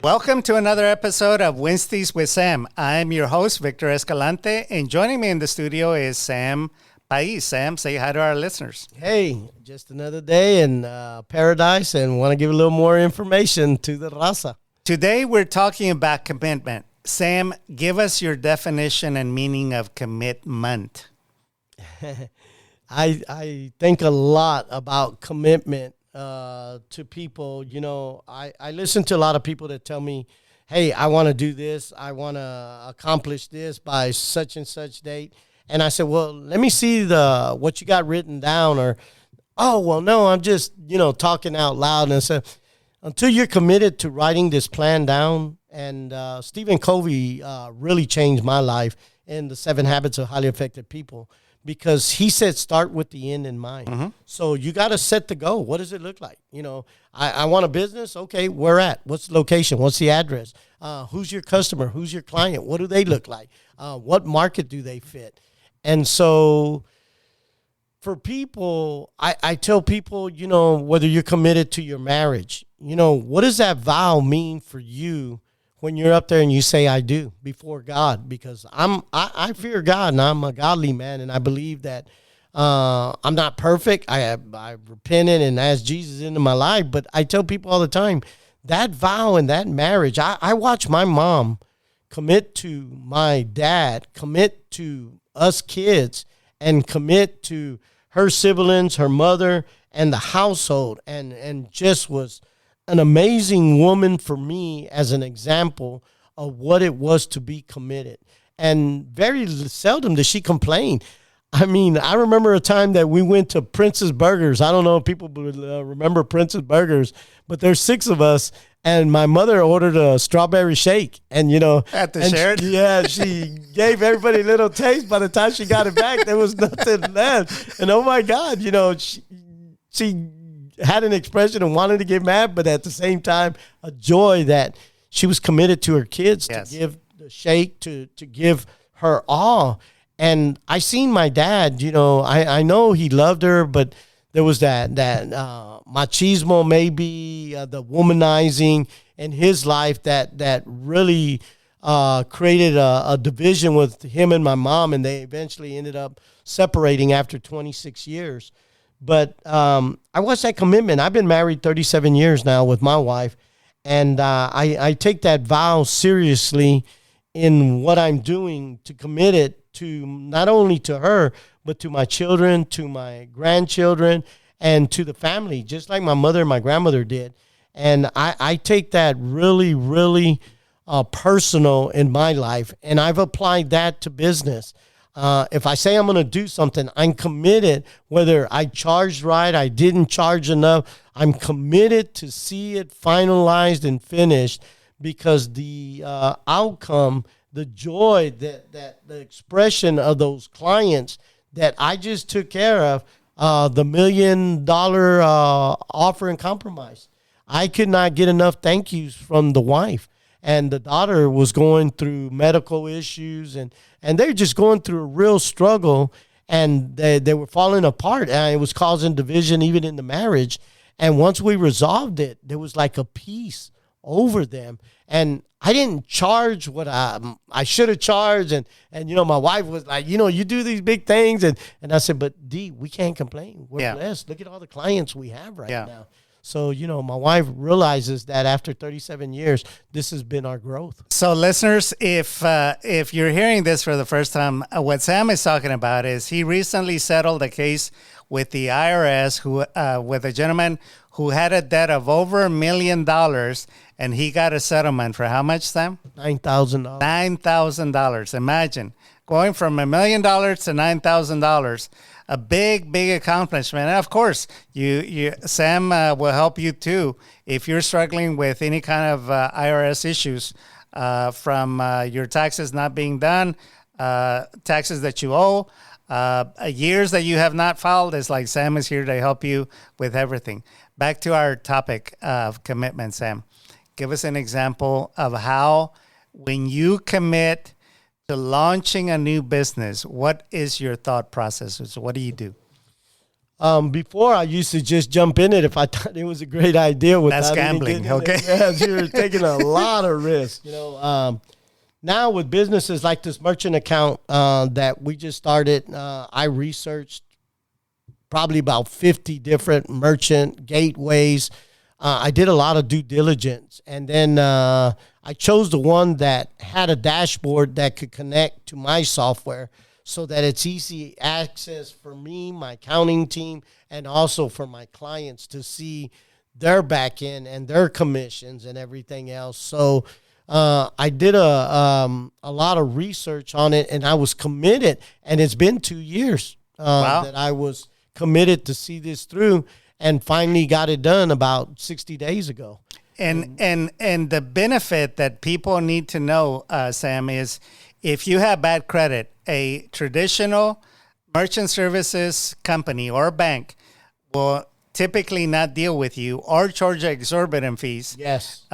Welcome to another episode of Wednesdays with Sam. I'm your host, Victor Escalante, and joining me in the studio is Sam Pais. Sam, say hi to our listeners. Hey, just another day in paradise, and want to give a little more information to the raza. Today, we're talking about commitment. Sam, give us your definition and meaning of commitment. I think a lot about commitment to people. You know, I listen to a lot of people that tell me, hey, I want to do this. I want to accomplish this by such and such date. And I said, well, let me see what you got written down. Or, oh, well, no, I'm just, talking out loud. And I said, until you're committed to writing this plan down, and Stephen Covey really changed my life in the 7 Habits of Highly Effective People, because he said start with the end in mind. Mm-hmm. So you got to set the goal. What does it look like? I want a business. Okay, where at? What's the location? What's the address? Who's your customer? Who's your client? What do they look like? What market do they fit? And so for people, I tell people, whether you're committed to your marriage, what does that vow mean for you when you're up there and you say, I do, before God? Because I fear God, and I'm a godly man, and I believe that I'm not perfect. I repented and asked Jesus into my life, but I tell people all the time, that vow and that marriage, I watch my mom commit to my dad, commit to us kids, and commit to her siblings, her mother, and the household, and just was an amazing woman for me as an example of what it was to be committed. And very seldom does she complain. I mean, I remember a time that we went to Prince's Burgers. I don't know if people remember Prince's Burgers, but there's 6 of us, and my mother ordered a strawberry shake. And, At the Sheraton? Yeah, she gave everybody a little taste. By the time she got it back, there was nothing left. And, oh, my God, she had an expression and wanted to get mad, but at the same time, a joy that she was committed to her kids, yes, to give the shake, to give her all. And I seen my dad, I know he loved her, but there was that machismo, maybe the womanizing in his life that really created a division with him and my mom, and they eventually ended up separating after 26 years. But I watched that commitment. I've been married 37 years now with my wife, and I take that vow seriously in what I'm doing, to commit it to not only to her, but to my children, to my grandchildren, and to the family, just like my mother and my grandmother did. And I take that really, really personal in my life, and I've applied that to business. If I say I'm going to do something, I'm committed, whether I charged right, I didn't charge enough, I'm committed to see it finalized and finished, because the outcome, the joy, that the expression of those clients that I just took care of, the $1 million offer and compromise. I could not get enough thank yous from the wife. And the daughter was going through medical issues, and they're just going through a real struggle, and they were falling apart, and it was causing division even in the marriage. And once we resolved it, there was like a peace over them. And I didn't charge what I should have charged. And my wife was like, you do these big things. And I said, but D, we can't complain. We're blessed. Look at all the clients we have right now. So, my wife realizes that after 37 years, this has been our growth. So, listeners, if you're hearing this for the first time, what Sam is talking about is he recently settled a case with the IRS with a gentleman who had a debt of over $1 million, and he got a settlement for how much, Sam? $9,000. $9,000. Imagine going from $1 million to $9,000. A big accomplishment. And of course, Sam will help you too if you're struggling with any kind of IRS issues from your taxes not being done, taxes that you owe, years that you have not filed. It's like Sam is here to help you with everything. Back to our topic of commitment, Sam. Give us an example of how, when you commit to launching a new business, what is your thought process? What do you do? Before, I used to just jump in it if I thought it was a great idea. That's gambling, okay? Yes, you're taking a lot of risk. Now with businesses like this merchant account that we just started, I researched probably about 50 different merchant gateways. I did a lot of due diligence, and then I chose the one that had a dashboard that could connect to my software so that it's easy access for me, my accounting team, and also for my clients to see their back end and their commissions and everything else. So I did a lot of research on it, and I was committed, and it's been 2 years that I was committed to see this through, and finally got it done about 60 days ago. And the benefit that people need to know, Sam, is if you have bad credit, a traditional merchant services company or bank will typically not deal with you or charge exorbitant fees. Yes.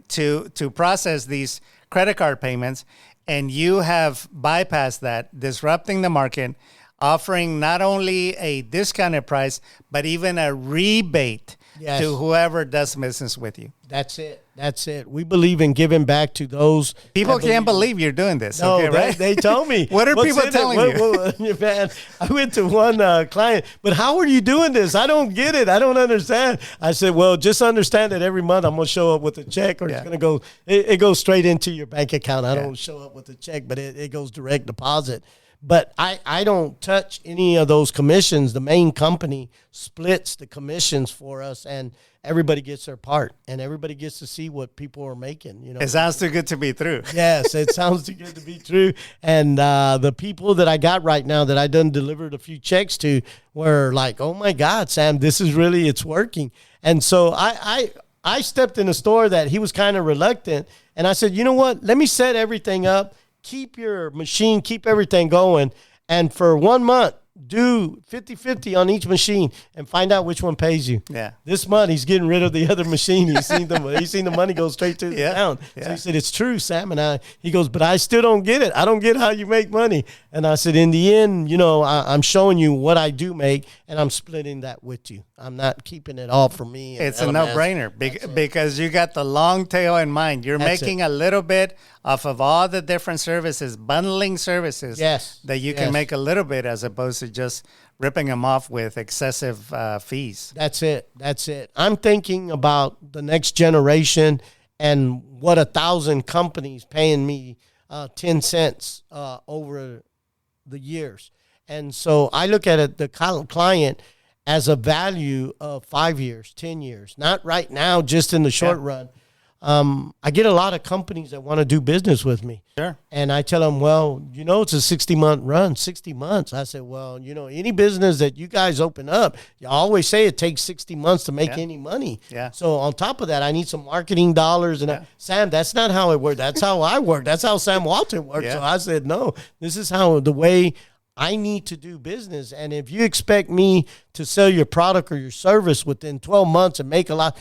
To process these credit card payments, and you have bypassed that, disrupting the market, offering not only a discounted price, but even a rebate to whoever does business with you. That's it. That's it. We believe in giving back to those. People can't believe you're doing this. No, okay, right? they told me. What are people telling you? Man, I went to one client, but how are you doing this? I don't get it. I don't understand. I said, well, just understand that every month I'm going to show up with a check, or it's going to go, it goes straight into your bank account. I don't show up with a check, but it goes direct deposit. But I don't touch any of those commissions. The main company splits the commissions for us, and everybody gets their part, and everybody gets to see what people are making. It sounds too good to be true. Yes, it sounds too good to be true. And the people that I got right now that I done delivered a few checks to were like, "Oh my God, Sam, this is really, it's working." And so I stepped in a store that he was kind of reluctant, and I said, "You know what? Let me set everything up. Keep your machine, keep everything going, and for 1 month, do 50-50 on each machine and find out which one pays you." Yeah. This month, he's getting rid of the other machine. He's seen the money go straight to the account. Yeah. So he said, "It's true, Sam." And he goes, "But I still don't get it. I don't get how you make money." And I said, "In the end, I'm showing you what I do make, and I'm splitting that with you. I'm not keeping it all for me." It's a no-brainer because you got the long tail in mind. You're making a little bit off of all the different services, bundling services that you can make a little bit, as opposed to just ripping them off with excessive fees. That's it. That's it. I'm thinking about the next generation and what 1,000 companies paying me 10 cents over the years. And so I look at it, the client, as a value of 5 years, 10 years, not right now, just in the short run. I get a lot of companies that want to do business with me. Sure. And I tell them, well, it's a 60-month run, 60 months. I said, well, any business that you guys open up, you always say it takes 60 months to make any money. Yeah. So on top of that, I need some marketing dollars. And Sam, that's not how it works. That's how I work. That's how Sam Walton works. Yeah. So I said, no, this is how the way I need to do business. And if you expect me to sell your product or your service within 12 months and make a lot,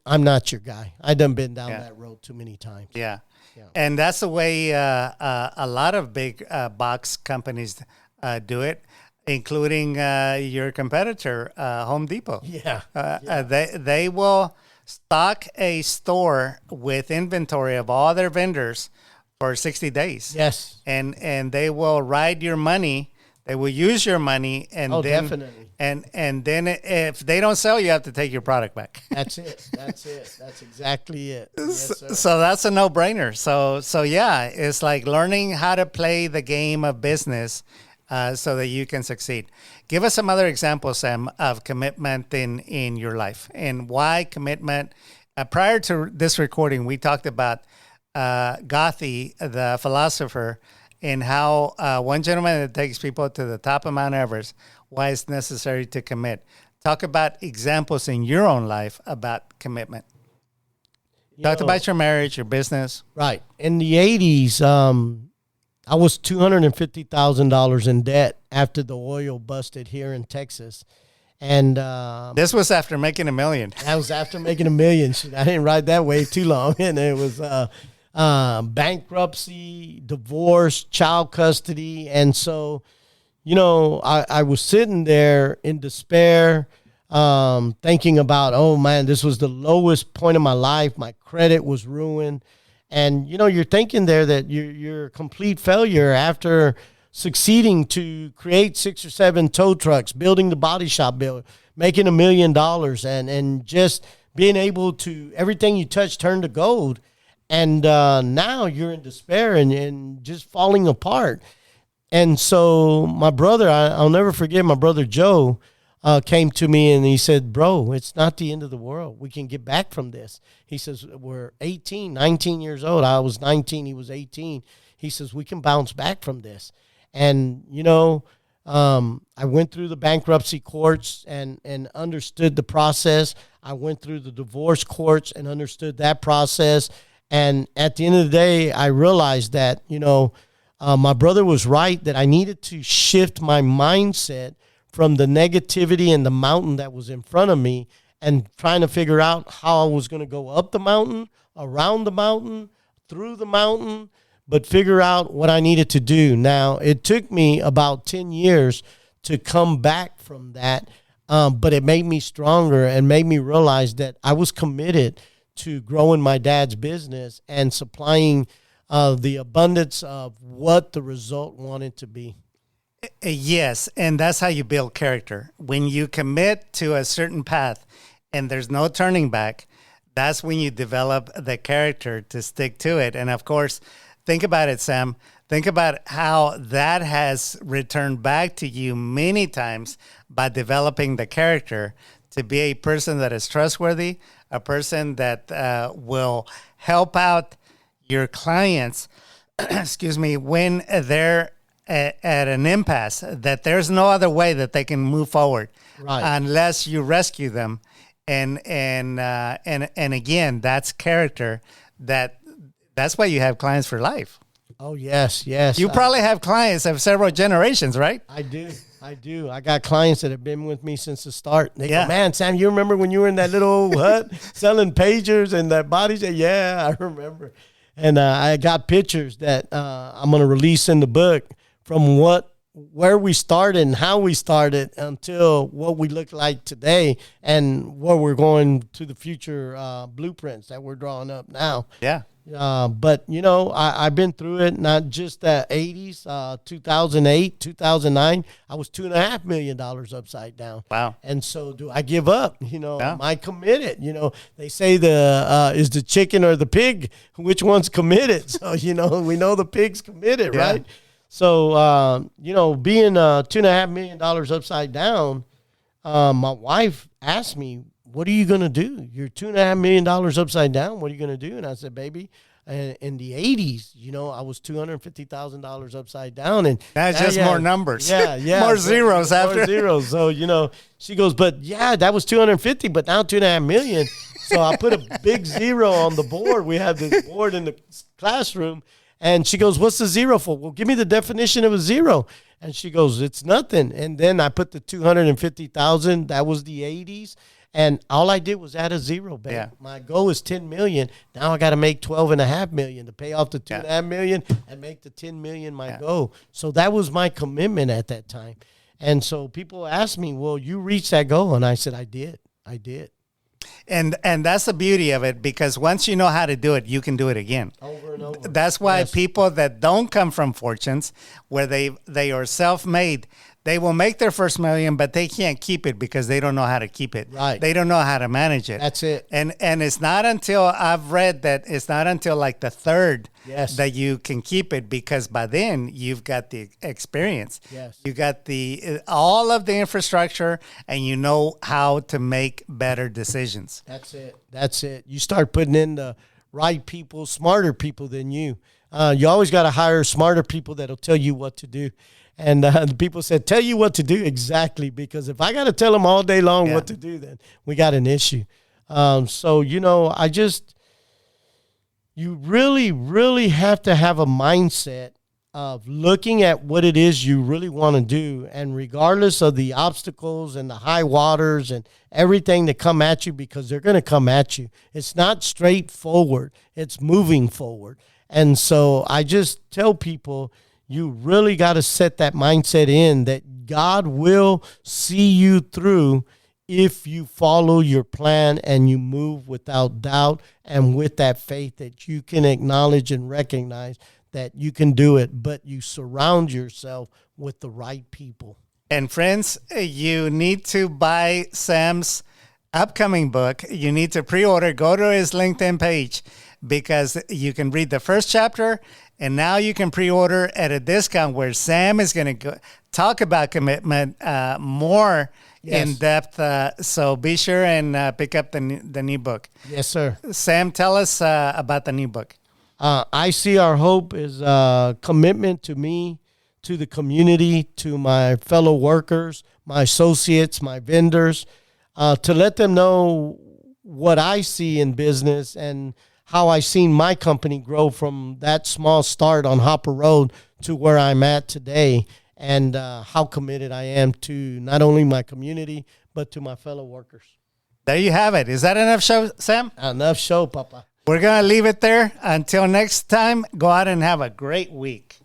I'm not your guy. I done been down that road too many times. Yeah. And that's the way a lot of big box companies do it, including your competitor, Home Depot. They will stock a store with inventory of all their vendors for 60 days. Yes. And they will ride your money. They will use your money, and then definitely. And then if they don't sell, you have to take your product back. That's it. That's it. That's exactly it. Yes, sir. So that's a no-brainer. So yeah, it's like learning how to play the game of business so that you can succeed. Give us some other examples, Sam, of commitment in your life, and why commitment. Prior to this recording, we talked about Gandhi, the philosopher, and how one gentleman that takes people to the top of Mount Everest, why it's necessary to commit. Talk about examples in your own life about commitment. Talked about your marriage, your business. Right. In the 80s, I was $250,000 in debt after the oil busted here in Texas. And this was after making $1 million. That was after making $1 million. I didn't ride that wave too long. And it was bankruptcy, divorce, child custody. And so, I was sitting there in despair, thinking about, oh man, this was the lowest point of my life. My credit was ruined. And, you're thinking there that you're a complete failure after succeeding to create 6 or 7 tow trucks, building the body shop, making $1 million, and just being able to, everything you touch turned to gold. And now you're in despair and just falling apart. And so my brother, I'll never forget, my brother Joe came to me and he said, bro, it's not the end of the world. We can get back from this. He says, we're 19 years old. I was 19, he was 18. He says, we can bounce back from this. And, I went through the bankruptcy courts and understood the process. I went through the divorce courts and understood that process. And at the end of the day, I realized that, my brother was right, that I needed to shift my mindset from the negativity and the mountain that was in front of me and trying to figure out how I was going to go up the mountain, around the mountain, through the mountain, but figure out what I needed to do. Now, it took me about 10 years to come back from that, but it made me stronger and made me realize that I was committed to growing my dad's business and supplying the abundance of what the result wanted to be. Yes, and that's how you build character. When you commit to a certain path and there's no turning back, that's when you develop the character to stick to it. And of course, think about it, Sam. Think about how that has returned back to you many times by developing the character to be a person that is trustworthy, a person that will help out your clients, excuse me, when they're at an impasse, that there's no other way that they can move forward, right, unless you rescue them. And again, that's character. That's why you have clients for life. Oh, yes. You probably have clients of several generations, right? I do. I got clients that have been with me since the start. They go, man, Sam, you remember when you were in that little old hut selling pagers and that body shop? Yeah, I remember. And I got pictures that I'm going to release in the book from where we started and how we started until what we look like today and where we're going to the future blueprints that we're drawing up now. Yeah. But, I've been through it, not just the 80s, 2008, 2009. I was $2.5 million upside down. Wow. And so do I give up? Am I committed? They say is the chicken or the pig, which one's committed? So, we know the pig's committed, right? So, being $2.5 million upside down, my wife asked me, what are you going to do? You're $2.5 million upside down. What are you going to do? And I said, baby, in the 80s, I was $250,000 upside down. And that's just more numbers. Yeah. More zeros after. More zeros. So, she goes, but that was 250, but now $2.5 million. So I put a big zero on the board. We have this board in the classroom. And she goes, what's the zero for? Well, give me the definition of a zero. And she goes, it's nothing. And then I put the 250,000. That was the 80s. And all I did was add a zero, babe. Yeah. My goal is 10 million. Now I got to make 12.5 million to pay off the 2.5 million and make the 10 million my goal. So that was my commitment at that time. And so people ask me, well, you reached that goal. And I said, I did. And that's the beauty of it, because once you know how to do it, you can do it again. Over and over. That's why people that don't come from fortunes, where they are self-made, they will make their first million, but they can't keep it because they don't know how to keep it. Right. They don't know how to manage it. That's it. And it's not until I've read that it's not until like the third that you can keep it, because by then you've got the experience. Yes. You got all of the infrastructure, and you know how to make better decisions. That's it. You start putting in the right people, smarter people than you. You always got to hire smarter people that'll tell you what to do. And the people said, tell you what to do. Exactly. Because if I got to tell them all day long what to do, then we got an issue. So, you really, really have to have a mindset of looking at what it is you really want to do. And regardless of the obstacles and the high waters and everything that come at you, because they're going to come at you. It's not straightforward. It's moving forward. And so I just tell people, you really got to set that mindset in that God will see you through if you follow your plan and you move without doubt and with that faith that you can acknowledge and recognize that you can do it, but you surround yourself with the right people. And friends, you need to buy Sam's upcoming book. You need to pre-order. Go to his LinkedIn page because you can read the first chapter, and now you can pre-order at a discount where Sam is going to talk about commitment more in depth. So be sure and pick up the new book. Yes, sir. Sam, tell us about the new book. I See Our Hope is a commitment to me, to the community, to my fellow workers, my associates, my vendors, to let them know what I see in business and how I seen my company grow from that small start on Hopper Road to where I'm at today, and how committed I am to not only my community, but to my fellow workers. There you have it. Is that enough show, Sam? Enough show, Papa. We're going to leave it there. Until next time, go out and have a great week.